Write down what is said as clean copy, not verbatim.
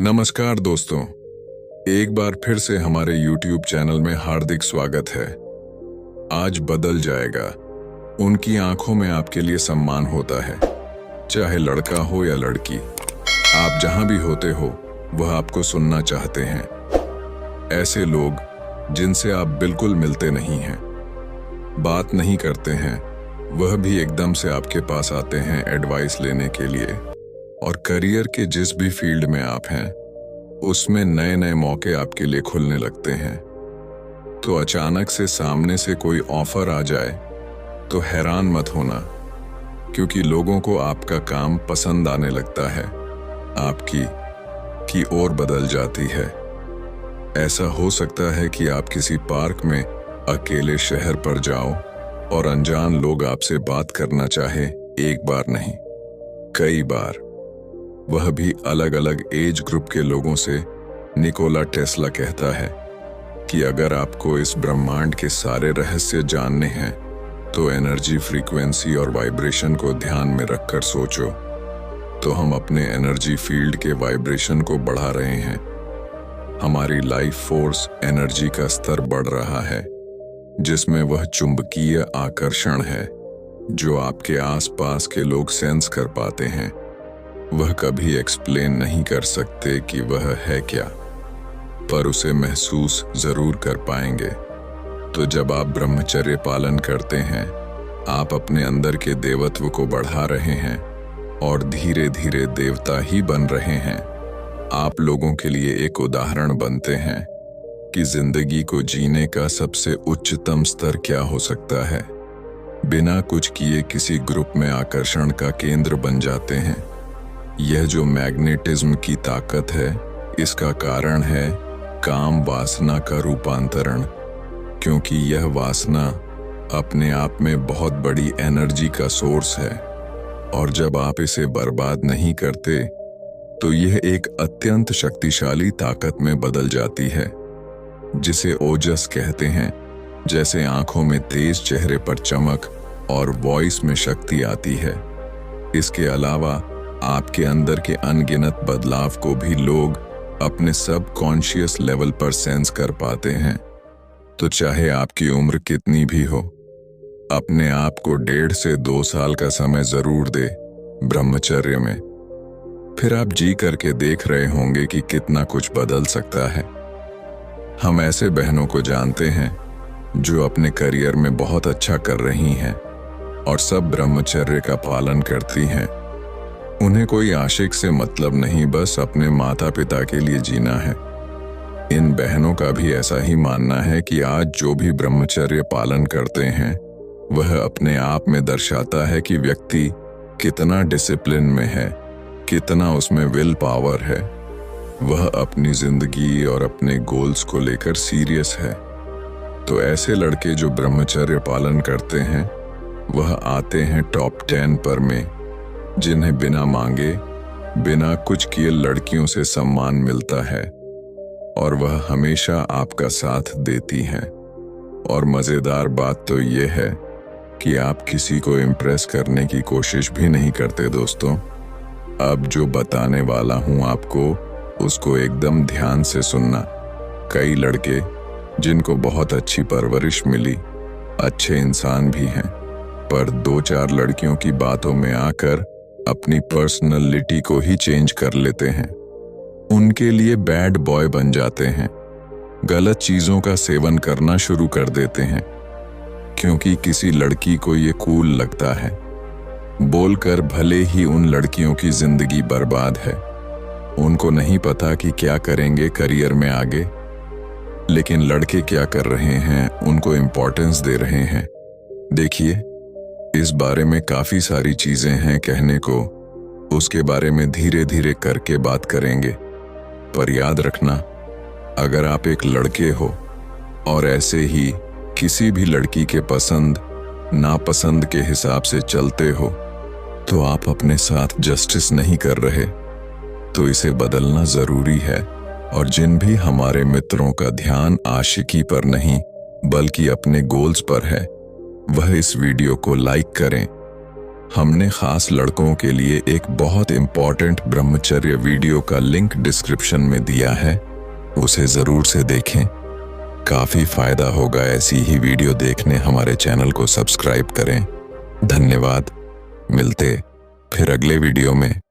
नमस्कार दोस्तों, एक बार फिर से हमारे YouTube चैनल में हार्दिक स्वागत है। आज बदल जाएगा। उनकी आंखों में आपके लिए सम्मान होता है, चाहे लड़का हो या लड़की। आप जहां भी होते हो वह आपको सुनना चाहते हैं। ऐसे लोग जिनसे आप बिल्कुल मिलते नहीं हैं, बात नहीं करते हैं, वह भी एकदम से आपके पास आते हैं एडवाइस लेने के लिए। और करियर के जिस भी फील्ड में आप हैं, उसमें नए नए मौके आपके लिए खुलने लगते हैं। तो अचानक से सामने से कोई ऑफर आ जाए तो हैरान मत होना, क्योंकि लोगों को आपका काम पसंद आने लगता है, आपकी ओर बदल जाती है। ऐसा हो सकता है कि आप किसी पार्क में अकेले शहर पर जाओ और अनजान लोग आपसे बात करना चाहे, एक बार नहीं कई बार, वह भी अलग अलग एज ग्रुप के लोगों से। निकोला टेस्ला कहता है कि अगर आपको इस ब्रह्मांड के सारे रहस्य जानने हैं तो एनर्जी, फ्रीक्वेंसी और वाइब्रेशन को ध्यान में रखकर सोचो। तो हम अपने एनर्जी फील्ड के वाइब्रेशन को बढ़ा रहे हैं। हमारी लाइफ फोर्स एनर्जी का स्तर बढ़ रहा है, जिसमें वह चुंबकीय आकर्षण है जो आपके आसपास के लोग सेंस कर पाते हैं। वह कभी एक्सप्लेन नहीं कर सकते कि वह है क्या, पर उसे महसूस जरूर कर पाएंगे। तो जब आप ब्रह्मचर्य पालन करते हैं, आप अपने अंदर के देवत्व को बढ़ा रहे हैं और धीरे धीरे देवता ही बन रहे हैं। आप लोगों के लिए एक उदाहरण बनते हैं कि जिंदगी को जीने का सबसे उच्चतम स्तर क्या हो सकता है। बिना कुछ किए किसी ग्रुप में आकर्षण का केंद्र बन जाते हैं। यह जो मैग्नेटिज्म की ताकत है, इसका कारण है काम वासना का रूपांतरण, क्योंकि यह वासना अपने आप में बहुत बड़ी एनर्जी का सोर्स है। और जब आप इसे बर्बाद नहीं करते तो यह एक अत्यंत शक्तिशाली ताकत में बदल जाती है, जिसे ओजस कहते हैं। जैसे आंखों में तेज, चेहरे पर चमक और वॉइस में शक्ति आती है। इसके अलावा आपके अंदर के अनगिनत बदलाव को भी लोग अपने सब कॉन्शियस लेवल पर सेंस कर पाते हैं। तो चाहे आपकी उम्र कितनी भी हो, अपने आप को 1.5 से 2 साल का समय जरूर दे ब्रह्मचर्य में। फिर आप जी करके देख रहे होंगे कि कितना कुछ बदल सकता है। हम ऐसे बहनों को जानते हैं जो अपने करियर में बहुत अच्छा कर रही हैं और सब ब्रह्मचर्य का पालन करती हैं। उन्हें कोई आशिक से मतलब नहीं, बस अपने माता पिता के लिए जीना है। इन बहनों का भी ऐसा ही मानना है कि आज जो भी ब्रह्मचर्य पालन करते हैं, वह अपने आप में दर्शाता है कि व्यक्ति कितना डिसिप्लिन में है, कितना उसमें विल पावर है। वह अपनी जिंदगी और अपने गोल्स को लेकर सीरियस है। तो ऐसे लड़के जो ब्रह्मचर्य पालन करते हैं, वह आते हैं टॉप 10 पर में, जिन्हें बिना मांगे, बिना कुछ किए लड़कियों से सम्मान मिलता है और वह हमेशा आपका साथ देती हैं। और मजेदार बात तो यह है कि आप किसी को इम्प्रेस करने की कोशिश भी नहीं करते दोस्तों। अब जो बताने वाला हूं आपको, उसको एकदम ध्यान से सुनना। कई लड़के जिनको बहुत अच्छी परवरिश मिली, अच्छे इंसान भी हैं, पर 2-4 लड़कियों की बातों में आकर अपनी पर्सनैलिटी को ही चेंज कर लेते हैं। उनके लिए बैड बॉय बन जाते हैं, गलत चीजों का सेवन करना शुरू कर देते हैं, क्योंकि किसी लड़की को ये कूल लगता है। बोलकर भले ही उन लड़कियों की जिंदगी बर्बाद है, उनको नहीं पता कि क्या करेंगे करियर में आगे, लेकिन लड़के क्या कर रहे हैं, उनको इम्पोर्टेंस दे रहे हैं। देखिए, इस बारे में काफी सारी चीजें हैं कहने को, उसके बारे में धीरे धीरे करके बात करेंगे। पर याद रखना, अगर आप एक लड़के हो और ऐसे ही किसी भी लड़की के पसंद नापसंद के हिसाब से चलते हो, तो आप अपने साथ जस्टिस नहीं कर रहे। तो इसे बदलना जरूरी है। और जिन भी हमारे मित्रों का ध्यान आशिकी पर नहीं बल्कि अपने गोल्स पर है, वह इस वीडियो को लाइक करें। हमने खास लड़कों के लिए एक बहुत इंपॉर्टेंट ब्रह्मचर्य वीडियो का लिंक डिस्क्रिप्शन में दिया है, उसे जरूर से देखें। काफी फायदा होगा। ऐसी ही वीडियो देखने हमारे चैनल को सब्सक्राइब करें। धन्यवाद। मिलते फिर अगले वीडियो में।